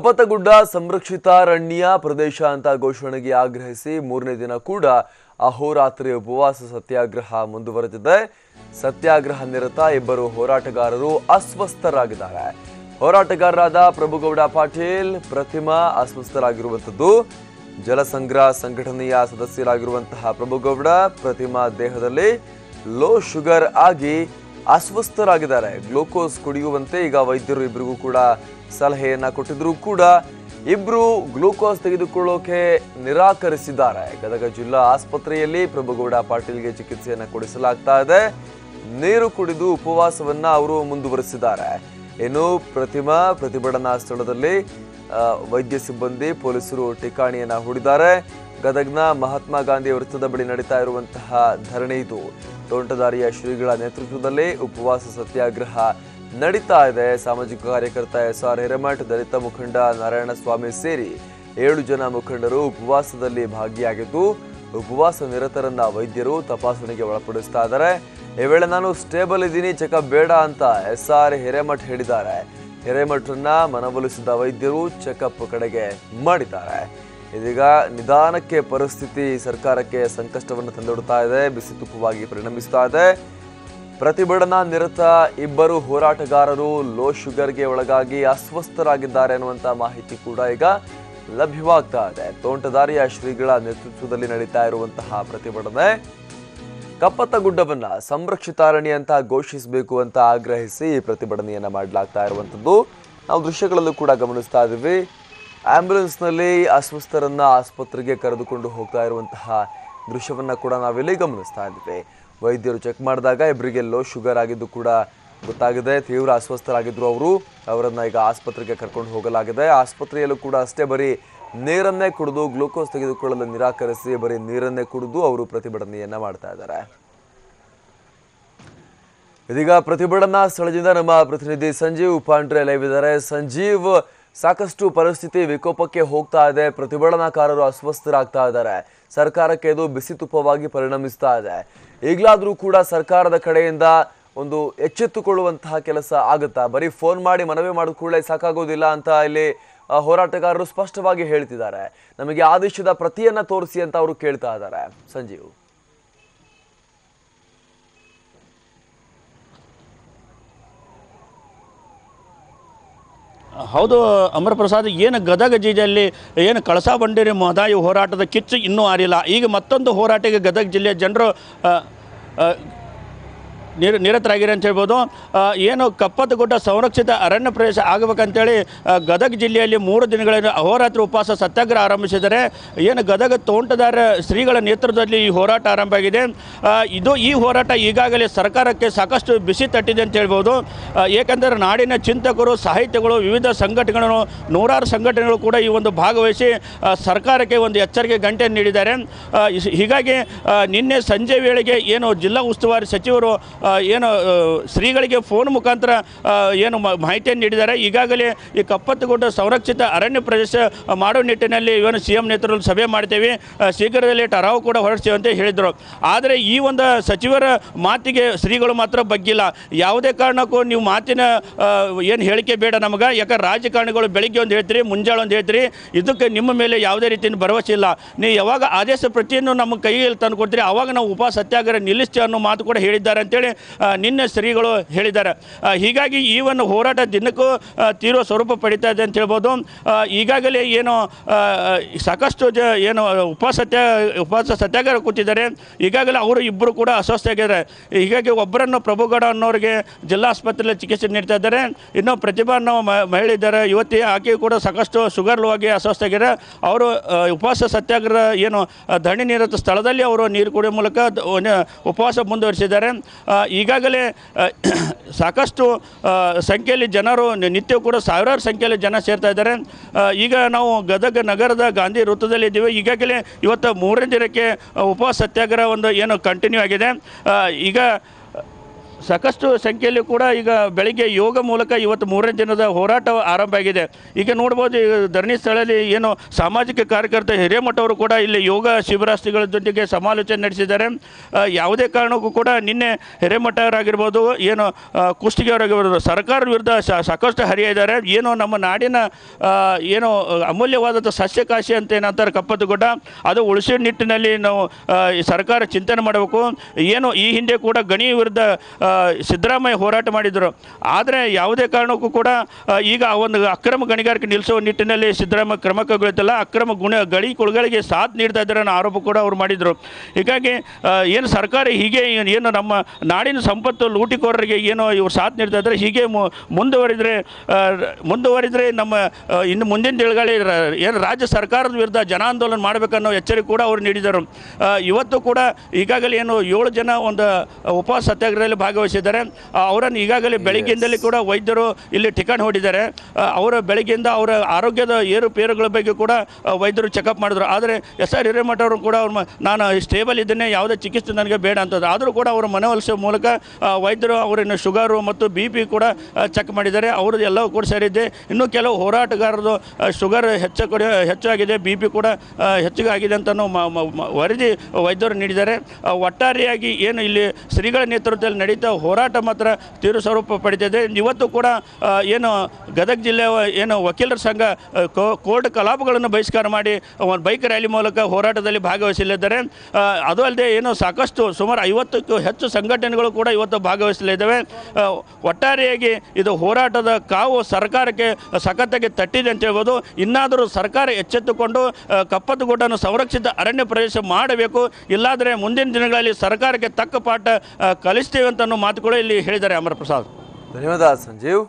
ಕಪ್ಪತ್ತಗುಡ್ಡ ಸಂರಕ್ಷಿತಾರಣ್ಯ ಪ್ರದೇಶ ಅಂತ ಘೋಷಣೆಗೆ ಆಗ್ರಹಿಸಿ ಮೂರನೇ ದಿನ ಕೂಡ ಅಹೋರಾತ್ರಿ ಉಪವಾಸ ಸತ್ಯಾಗ್ರಹ ಮುಂದುವರೆದಿದೆ. ಸತ್ಯಾಗ್ರಹ ನಿರತ ಇಬ್ಬರು ಹೋರಾಟಗಾರರು ಅಸ್ವಸ್ಥರಾಗಿದ್ದಾರೆ. ಹೋರಾಟಗಾರರಾದ ಪ್ರಭುಗೌಡ ಪಾಟೀಲ್, ಪ್ರತಿಮಾ ಅಸ್ವಸ್ಥರಾಗಿರುವಂತದ್ದು. ಜಲಸಂಗ್ರಹ ಸಂಘಟನೆಯ ಸದಸ್ಯರಾಗಿರುವಂತಹ ಪ್ರಭುಗೌಡ, ಪ್ರತಿಮಾ ದೇಹದಲ್ಲಿ ಲೋ ಶುಗರ್ ಆಗಿ ಅಸ್ವಸ್ಥರಾಗಿದ್ದಾರೆ. ಗ್ಲೂಕೋಸ್ ಕುಡಿಯುವಂತೆ ಈಗ ವೈದ್ಯರು ಇಬ್ಬರಿಗೂ ಕೂಡ ಸಲಹೆಯನ್ನ ಕೊಟ್ಟಿದ್ರು ಕೂಡ ಇಬ್ರು ಗ್ಲೂಕೋಸ್ ತೆಗೆದುಕೊಳ್ಳೋಕೆ ನಿರಾಕರಿಸಿದ್ದಾರೆ. ಗದಗ ಜಿಲ್ಲಾ ಆಸ್ಪತ್ರೆಯಲ್ಲಿ ಪ್ರಭುಗೌಡ ಪಾಟೀಲ್ಗೆ ಚಿಕಿತ್ಸೆಯನ್ನ ಕೊಡಿಸಲಾಗ್ತಾ ಇದೆ. ನೀರು ಕುಡಿದು ಉಪವಾಸವನ್ನ ಅವರು ಮುಂದುವರೆಸಿದ್ದಾರೆ. ಇನ್ನು ಪ್ರತಿಮಾ ಪ್ರತಿಭಟನಾ ಸ್ಥಳದಲ್ಲಿ ವೈದ್ಯ ಸಿಬ್ಬಂದಿ ಪೊಲೀಸರು ಠಿಕಾಣಿಯನ್ನ ಹೂಡಿದ್ದಾರೆ. ಗದಗ್ನ ಮಹಾತ್ಮ ಗಾಂಧಿ ವೃತ್ತದ ಬಳಿ ನಡೀತಾ ಇರುವಂತಹ ಧರಣಿ ಇದು. ತೋಂಟದಾರ್ಯ ಶ್ರೀಗಳ ನೇತೃತ್ವದಲ್ಲಿ ಉಪವಾಸ ಸತ್ಯಾಗ್ರಹ ನಡೀತಾ ಇದೆ. ಸಾಮಾಜಿಕ ಕಾರ್ಯಕರ್ತ SR ಹಿರೇಮಠ್, ದಲಿತ ಮುಖಂಡ ನಾರಾಯಣಸ್ವಾಮಿ ಸೇರಿ 7 ಜನ ಮುಖಂಡರು ಉಪವಾಸದಲ್ಲಿ ಭಾಗಿಯಾಗಿದ್ದು, ಉಪವಾಸ ನಿರತರನ್ನ ವೈದ್ಯರು ತಪಾಸಣೆಗೆ ಒಳಪಡಿಸ್ತಾ ಇದ್ದಾರೆ. ಈ ವೇಳೆ ನಾನು ಸ್ಟೇಬಲ್ ಇದ್ದೀನಿ, ಚೆಕಪ್ ಬೇಡ ಅಂತ SR ಹಿರೇಮಠ್ ಹೇಳಿದ್ದಾರೆ. ಹಿರೇಮಠರನ್ನ ಮನವೊಲಿಸಿದ ವೈದ್ಯರು ಚೆಕಪ್ ಕಡೆಗೆ ಮಾಡಿದ್ದಾರೆ. ಇದೀಗ ನಿಧಾನಕ್ಕೆ ಪರಿಸ್ಥಿತಿ ಸರ್ಕಾರಕ್ಕೆ ಸಂಕಷ್ಟವನ್ನು ತಂದೊಡ್ತಾ ಇದೆ, ಬಿಸಿ ತುಪ್ಪವಾಗಿ ಪರಿಣಮಿಸ್ತಾ ಇದೆ. ಪ್ರತಿಭಟನಾ ನಿರತ ಇಬ್ಬರು ಹೋರಾಟಗಾರರು ಲೋ ಶುಗರ್ಗೆ ಒಳಗಾಗಿ ಅಸ್ವಸ್ಥರಾಗಿದ್ದಾರೆ ಅನ್ನುವಂಥ ಮಾಹಿತಿ ಕೂಡ ಈಗ ಲಭ್ಯವಾಗ್ತಾ ಇದೆ. ತೋಂಟದಾರ್ಯ ಶ್ರೀಗಳ ನೇತೃತ್ವದಲ್ಲಿ ನಡೀತಾ ಇರುವಂತಹ ಪ್ರತಿಭಟನೆ ಕಪ್ಪತ್ತಗುಡ್ಡವನ್ನ ಸಂರಕ್ಷಿತಾರಣ್ಯ ಅಂತ ಘೋಷಿಸಬೇಕು ಅಂತ ಆಗ್ರಹಿಸಿ ಪ್ರತಿಭಟನೆಯನ್ನ ಮಾಡಲಾಗ್ತಾ ಇರುವಂತದ್ದು ನಾವು ದೃಶ್ಯಗಳಲ್ಲೂ ಕೂಡ ಗಮನಿಸ್ತಾ ಇದ್ದೀವಿ. ಆಂಬ್ಯುಲೆನ್ಸ್ನಲ್ಲಿ ಅಸ್ವಸ್ಥರನ್ನ ಆಸ್ಪತ್ರೆಗೆ ಕರೆದುಕೊಂಡು ಹೋಗ್ತಾ ಇರುವಂತಹ ದೃಶ್ಯವನ್ನ ಕೂಡ ನಾವಿಲ್ಲಿ ಗಮನಿಸ್ತಾ ಇದ್ದೀವಿ. ವೈದ್ಯರು ಚೆಕ್ ಮಾಡಿದಾಗ ಇಬ್ಬರಿಗೆ ಲೋ ಶುಗರ್ ಆಗಿದ್ದು ಕೂಡ ಗೊತ್ತಾಗಿದೆ. ತೀವ್ರ ಅಸ್ವಸ್ಥರಾಗಿದ್ರು ಅವರನ್ನ ಈಗ ಆಸ್ಪತ್ರೆಗೆ ಕರ್ಕೊಂಡು ಹೋಗಲಾಗಿದೆ. ಆಸ್ಪತ್ರೆಯಲ್ಲೂ ಕೂಡ ಅಷ್ಟೇ ಬರೀ ನೀರನ್ನೇ ಕುಡಿದು ಗ್ಲೂಕೋಸ್ ತೆಗೆದುಕೊಳ್ಳಲು ನಿರಾಕರಿಸಿ ಬರೀ ನೀರನ್ನೇ ಕುಡಿದು ಅವರು ಪ್ರತಿಭಟನೆಯನ್ನ ಮಾಡ್ತಾ ಇದ್ದಾರೆ. ಇದೀಗ ಪ್ರತಿಭಟನಾ ಸ್ಥಳದಿಂದ ನಮ್ಮ ಪ್ರತಿನಿಧಿ ಸಂಜೀವ್ ಪಾಂಡ್ರೆ ಲೈವ್ ಇದ್ದಾರೆ. ಸಂಜೀವ್, ಸಾಕಷ್ಟು ಪರಿಸ್ಥಿತಿ ವಿಕೋಪಕ್ಕೆ ಹೋಗ್ತಾ ಇದೆ. ಪ್ರತಿಭಟನಾಕಾರರು ಅಸ್ವಸ್ಥರಾಗ್ತಾ ಇದ್ದಾರೆ. ಸರ್ಕಾರಕ್ಕೆ ಇದು ಬಿಸಿ ತುಪ್ಪವಾಗಿ ಪರಿಣಮಿಸ್ತಾ ಇದೆ. ಈಗಲಾದರೂ ಕೂಡ ಸರ್ಕಾರದ ಕಡೆಯಿಂದ ಒಂದು ಎಚ್ಚೆತ್ತುಕೊಳ್ಳುವಂತಹ ಕೆಲಸ ಆಗುತ್ತಾ? ಬರೀ ಫೋನ್ ಮಾಡಿ ಮನವಿ ಮಾಡಿದ ಕೂಡಲೇ ಸಾಕಾಗೋದಿಲ್ಲ ಅಂತ ಇಲ್ಲಿ ಹೋರಾಟಗಾರರು ಸ್ಪಷ್ಟವಾಗಿ ಹೇಳ್ತಿದ್ದಾರೆ. ನಮಗೆ ಆದೇಶದ ಪ್ರತಿಯನ್ನ ತೋರಿಸಿ ಅಂತ ಅವರು ಕೇಳ್ತಾ ಇದ್ದಾರೆ. ಸಂಜೀವ್, ಹೌದು ಅಮರ್ ಪ್ರಸಾದ್, ಏನು ಗದಗ ಜಿಲ್ಲೆಯಲ್ಲಿ ಏನು ಕಳಸಾ ಬಂಡೂರಿ ಮಹದಾಯಿ ಹೋರಾಟದ ಕಿಚ್ಚು ಇನ್ನೂ ಆರಿಲ್ಲ. ಈಗ ಮತ್ತೊಂದು ಹೋರಾಟಕ್ಕೆ ಗದಗ ಜಿಲ್ಲೆಯ ಜನರು ನಿರತರಾಗಿರಿ ಅಂತ ಹೇಳ್ಬೋದು. ಏನು ಕಪ್ಪತ್ತಗುಡ್ಡ ಸಂರಕ್ಷಿತ ಅರಣ್ಯ ಪ್ರದೇಶ ಆಗಬೇಕಂತೇಳಿ ಗದಗ ಜಿಲ್ಲೆಯಲ್ಲಿ 3 ದಿನಗಳಿಂದ ಅಹೋರಾತ್ರಿ ಉಪವಾಸ ಸತ್ಯಾಗ್ರಹ ಆರಂಭಿಸಿದ್ದಾರೆ. ಏನು ಗದಗ ತೋಂಟದಾರ್ಯ ಶ್ರೀಗಳ ನೇತೃತ್ವದಲ್ಲಿ ಈ ಹೋರಾಟ ಆರಂಭ ಆಗಿದೆ. ಈ ಹೋರಾಟ ಈಗಾಗಲೇ ಸರ್ಕಾರಕ್ಕೆ ಸಾಕಷ್ಟು ಬಿಸಿ ತಟ್ಟಿದೆ ಅಂತ ಹೇಳ್ಬೋದು. ಏಕೆಂದರೆ ನಾಡಿನ ಚಿಂತಕರು, ಸಾಹಿತ್ಯಗಳು, ವಿವಿಧ ಸಂಘಟನೆಗಳು, ನೂರಾರು ಸಂಘಟನೆಗಳು ಕೂಡ ಈ ಒಂದು ಭಾಗವಹಿಸಿ ಸರ್ಕಾರಕ್ಕೆ ಒಂದು ಎಚ್ಚರಿಕೆ ಗಂಟೆಯನ್ನು ನೀಡಿದ್ದಾರೆ. ಹೀಗಾಗಿ ನಿನ್ನೆ ಸಂಜೆ ವೇಳೆಗೆ ಏನು ಜಿಲ್ಲಾ ಉಸ್ತುವಾರಿ ಸಚಿವರು ಏನು ಶ್ರೀಗಳಿಗೆ ಫೋನ್ ಮುಖಾಂತರ ಏನು ಮಾಹಿತಿಯನ್ನು ನೀಡಿದ್ದಾರೆ. ಈಗಾಗಲೇ ಈ ಕಪ್ಪತ್ತಗುಡ್ಡ ಸಂರಕ್ಷಿತ ಅರಣ್ಯ ಪ್ರದೇಶ ಮಾಡೋ ನಿಟ್ಟಿನಲ್ಲಿ ಏನು CM ನೇತೃತ್ವದಲ್ಲಿ ಸಭೆ ಮಾಡ್ತೇವೆ, ಶೀಘ್ರದಲ್ಲೇ ಠರಾವು ಕೂಡ ಹೊರಡಿಸ್ತೇವೆ ಅಂತ ಹೇಳಿದರು. ಆದರೆ ಈ ಒಂದು ಸಚಿವರ ಮಾತಿಗೆ ಶ್ರೀಗಳು ಮಾತ್ರ ಬಗ್ಗಿಲ್ಲ. ಯಾವುದೇ ಕಾರಣಕ್ಕೂ ನೀವು ಮಾತಿನ ಏನು ಹೇಳಿಕೆ ಬೇಡ ನಮಗೆ, ಯಾಕಂದ್ರೆ ರಾಜಕಾರಣಿಗಳು ಬೆಳಿಗ್ಗೆ ಒಂದು ಹೇಳ್ತೀರಿ, ಮುಂಜಾನೆ ಒಂದು ಹೇಳ್ತೀರಿ, ಇದಕ್ಕೆ ನಿಮ್ಮ ಮೇಲೆ ಯಾವುದೇ ರೀತಿಯ ಭರವಸೆ ಇಲ್ಲ. ನೀವು ಯಾವಾಗ ಆದೇಶ ಪ್ರತಿಯನ್ನು ನಮ್ಮ ಕೈಯಲ್ಲಿ ತಂದು ಕೊಡ್ತೀರಿ ಆವಾಗ ನಾವು ಉಪವಾಸ ಸತ್ಯಾಗ್ರಹ ನಿಲ್ಲಿಸ್ತೇವೆ ಅನ್ನೋ ಮಾತು ಕೂಡ ಹೇಳಿದ್ದಾರೆ ಅಂತೇಳಿ ನಿನ್ನೆ ಶ್ರೀಗಳು ಹೇಳಿದ್ದಾರೆ. ಹೀಗಾಗಿ ಈ ಒಂದು ಹೋರಾಟ ದಿನಕ್ಕೂ ತೀವ್ರ ಸ್ವರೂಪ ಪಡಿತಾ ಇದೆ ಅಂತ ಹೇಳ್ಬೋದು. ಈಗಾಗಲೇ ಏನು ಸಾಕಷ್ಟು ಏನು ಉಪವಾಸ ಸತ್ಯಾಗ್ರಹ ಕೂತಿದ್ದಾರೆ. ಈಗಾಗಲೇ ಅವರು ಇಬ್ಬರು ಕೂಡ ಅಸ್ವಸ್ಥರಾಗಿದ್ದಾರೆ. ಹೀಗಾಗಿ ಒಬ್ಬರನ್ನು ಪ್ರಭುಗೌಡ ಅನ್ನೋರಿಗೆ ಜಿಲ್ಲಾ ಆಸ್ಪತ್ರೆಯಲ್ಲಿ ಚಿಕಿತ್ಸೆ ನೀಡ್ತಾ ಇದ್ದಾರೆ. ಇನ್ನು ಪ್ರತಿಭಾ ಅನ್ನೋ ಮಹಿಳೆ ಇದ್ದಾರೆ, ಯುವತಿ, ಆಕೆ ಕೂಡ ಸಾಕಷ್ಟು ಶುಗರ್ ಲೋ ಆಗಿ ಅಸ್ವಸ್ಥರಾಗಿದ್ದಾರೆ. ಅವರು ಉಪವಾಸ ಸತ್ಯಾಗ್ರಹ ಏನು ಧರಣಿ ನಿರತ ಸ್ಥಳದಲ್ಲಿ ಅವರು ನೀರು ಕುಡಿಯೋ ಮೂಲಕ ಉಪವಾಸ ಮುಂದುವರಿಸಿದ್ದಾರೆ. ಈಗಾಗಲೇ ಸಾಕಷ್ಟು ಸಂಖ್ಯೆಯಲ್ಲಿ ಜನರು ನಿತ್ಯ ಕೂಡ ಸಾವಿರಾರು ಸಂಖ್ಯೆಯಲ್ಲಿ ಜನ ಸೇರ್ತಾ ಇದ್ದಾರೆ. ಈಗ ನಾವು ಗದಗ ನಗರದ ಗಾಂಧಿ ವೃತ್ತದಲ್ಲಿ ಇದ್ದೀವಿ. ಈಗಾಗಲೇ ಇವತ್ತು 3ನೇ ದಿನಕ್ಕೆ ಉಪವಾಸ ಸತ್ಯಾಗ್ರಹ ಒಂದು ಏನು ಕಂಟಿನ್ಯೂ ಆಗಿದೆ. ಈಗ ಸಾಕಷ್ಟು ಸಂಖ್ಯೆಯಲ್ಲಿ ಕೂಡ ಈಗ ಬೆಳಿಗ್ಗೆ ಯೋಗ ಮೂಲಕ ಇವತ್ತು 3ನೇ ದಿನದ ಹೋರಾಟ ಆರಂಭ ಆಗಿದೆ. ಈಗ ನೋಡ್ಬೋದು ಈಗ ಧರಣಿ ಸ್ಥಳದಲ್ಲಿ ಏನು ಸಾಮಾಜಿಕ ಕಾರ್ಯಕರ್ತ ಹಿರೇಮಠ ಅವರು ಕೂಡ ಇಲ್ಲಿ ಯೋಗ ಶಿಬಿರಾರ್ಥಿಗಳ ಜೊತೆಗೆ ಸಮಾಲೋಚನೆ ನಡೆಸಿದ್ದಾರೆ. ಯಾವುದೇ ಕಾರಣಕ್ಕೂ ಕೂಡ ನಿನ್ನೆ ಹಿರೇಮಠ ಅವರಾಗಿರ್ಬೋದು ಏನು ಕುಷ್ಟಗಿ ಅವರಾಗಿರ್ಬೋದು ಸರ್ಕಾರದ ವಿರುದ್ಧ ಸಾಕಷ್ಟು ಹರಿಯಿದ್ದಾರೆ. ಏನು ನಮ್ಮ ನಾಡಿನ ಏನು ಅಮೂಲ್ಯವಾದಂಥ ಸಸ್ಯಕಾಶಿ ಅಂತ ಏನಂತಾರೆ ಕಪ್ಪತ್ತಗುಡ್ಡ, ಅದು ಉಳಿಸೋ ನಿಟ್ಟಿನಲ್ಲಿ ನಾವು ಈ ಸರ್ಕಾರ ಚಿಂತನೆ ಮಾಡಬೇಕು. ಏನು ಈ ಹಿಂದೆ ಕೂಡ ಗಣಿ ವಿರುದ್ಧ ಸಿದ್ದರಾಮಯ್ಯ ಹೋರಾಟ ಮಾಡಿದರು. ಆದರೆ ಯಾವುದೇ ಕಾರಣಕ್ಕೂ ಕೂಡ ಈಗ ಆ ಒಂದು ಅಕ್ರಮ ಗಣಿಗಾರಿಕೆ ನಿಲ್ಲಿಸುವ ನಿಟ್ಟಿನಲ್ಲಿ ಸಿದ್ದರಾಮಯ್ಯ ಕ್ರಮ ಕೈಗೊಳ್ಳುತ್ತಿಲ್ಲ. ಅಕ್ರಮ ಗಣಿ ಕುಳುಗಳಿಗೆ ಸಾಥ್ ನೀಡ್ತಾ ಇದ್ದಾರೆ ಅನ್ನೋ ಆರೋಪ ಕೂಡ ಅವರು ಮಾಡಿದರು. ಹೀಗಾಗಿ ಏನು ಸರ್ಕಾರ ಹೀಗೆ ಏನು ನಮ್ಮ ನಾಡಿನ ಸಂಪತ್ತು ಲೂಟಿಕೋರರಿಗೆ ಏನು ಇವರು ಸಾಥ್ ನೀಡ್ತಾ ಇದ್ದಾರೆ, ಹೀಗೆ ಮುಂದುವರಿದರೆ ನಮ್ಮ ಇನ್ನು ಮುಂದಿನ ದಿನಗಳಲ್ಲಿ ಏನು ರಾಜ್ಯ ಸರ್ಕಾರದ ವಿರುದ್ಧ ಜನಾಂದೋಲನ ಮಾಡಬೇಕನ್ನೋ ಎಚ್ಚರಿಕೆ ಕೂಡ ಅವರು ನೀಡಿದರು. ಇವತ್ತು ಕೂಡ ಈಗಾಗಲೇ ಏನು 7 ಜನ ಒಂದು ಉಪವಾಸ ಸತ್ಯಾಗ್ರಹದಲ್ಲಿ ಭಾಗವಹಿಸಿದ್ದಾರೆ. ಅವರನ್ನು ಈಗಾಗಲೇ ಬೆಳಗ್ಗೆಯಿಂದಲೇ ಕೂಡ ವೈದ್ಯರು ಇಲ್ಲಿ ಠಿಕಾಣಿ ಹೊಡಿದ್ದಾರೆ. ಅವರ ಬೆಳಗ್ಗೆಯಿಂದ ಅವರ ಆರೋಗ್ಯದ ಏರುಪೇರುಗಳ ಬಗ್ಗೆ ಕೂಡ ವೈದ್ಯರು ಚೆಕಪ್ ಮಾಡಿದ್ರು. ಆದರೆ SR ಹಿರೇಮಠ ಅವರು ಕೂಡ ನಾನು ಸ್ಟೇಬಲ್ ಇದ್ದೇನೆ, ಯಾವುದೇ ಚಿಕಿತ್ಸೆ ನನಗೆ ಬೇಡ ಅಂತದ್ದು. ಆದರೂ ಕೂಡ ಅವರ ಮನವೊಲಿಸುವ ಮೂಲಕ ವೈದ್ಯರು ಅವರನ್ನು ಶುಗರು ಮತ್ತು BP ಕೂಡ ಚೆಕ್ ಮಾಡಿದ್ದಾರೆ. ಅವ್ರದ್ದು ಎಲ್ಲವೂ ಕೂಡ ಸರಿದೆ. ಇನ್ನೂ ಕೆಲವು ಹೋರಾಟಗಾರರು ಶುಗರ್ ಹೆಚ್ಚಾಗಿದೆ, BP ಕೂಡ ಹೆಚ್ಚಿಗೆ ಆಗಿದೆ ಅಂತ ವರದಿ ವೈದ್ಯರು ನೀಡಿದ್ದಾರೆ. ಒಟ್ಟಾರೆಯಾಗಿ ಏನು ಇಲ್ಲಿ ಶ್ರೀಗಳ ನೇತೃತ್ವದಲ್ಲಿ ನಡೀತಾ ಹೋರಾಟ ಮಾತ್ರ ತೀವ್ರ ಸ್ವರೂಪ ಪಡೆದಿದೆ. ಇವತ್ತು ಕೂಡ ಏನು ಗದಗ ಜಿಲ್ಲೆಯ ಏನು ವಕೀಲರ ಸಂಘ ಕೋರ್ಟ್ ಕಲಾಪಗಳನ್ನು ಬಹಿಷ್ಕಾರ ಮಾಡಿ ಒಂದು ಬೈಕ್ ರ್ಯಾಲಿ ಮೂಲಕ ಹೋರಾಟದಲ್ಲಿ ಭಾಗವಹಿಸಲಿದ್ದಾರೆ. ಅದು ಅಲ್ಲದೆ ಏನು ಸಾಕಷ್ಟು ಸುಮಾರು 50ಕ್ಕೂ ಹೆಚ್ಚು ಸಂಘಟನೆಗಳು ಕೂಡ ಇವತ್ತು ಭಾಗವಹಿಸಲಿದ್ದಾವೆ. ಒಟ್ಟಾರೆಯಾಗಿ ಇದು ಹೋರಾಟದ ಕಾವು ಸರ್ಕಾರಕ್ಕೆ ಸಖತ್ತಾಗಿ ತಟ್ಟಿದೆ ಅಂತ ಹೇಳ್ಬೋದು. ಇನ್ನಾದರೂ ಸರ್ಕಾರ ಎಚ್ಚೆತ್ತುಕೊಂಡು ಕಪ್ಪತ್ತಗುಡ್ಡನ್ನು ಸಂರಕ್ಷಿತ ಅರಣ್ಯ ಪ್ರದೇಶ ಮಾಡಬೇಕು, ಇಲ್ಲಾದರೆ ಮುಂದಿನ ದಿನಗಳಲ್ಲಿ ಸರ್ಕಾರಕ್ಕೆ ತಕ್ಕ ಪಾಠ ಕಲಿಸ್ತೇವೆ ಅಂತ ಮಾತುಗಳು ಇಲ್ಲಿ ಹೇಳಿದ್ದಾರೆ. ಅಮರ ಪ್ರಸಾದ್, ಧನ್ಯವಾದ ಸಂಜೀವ್.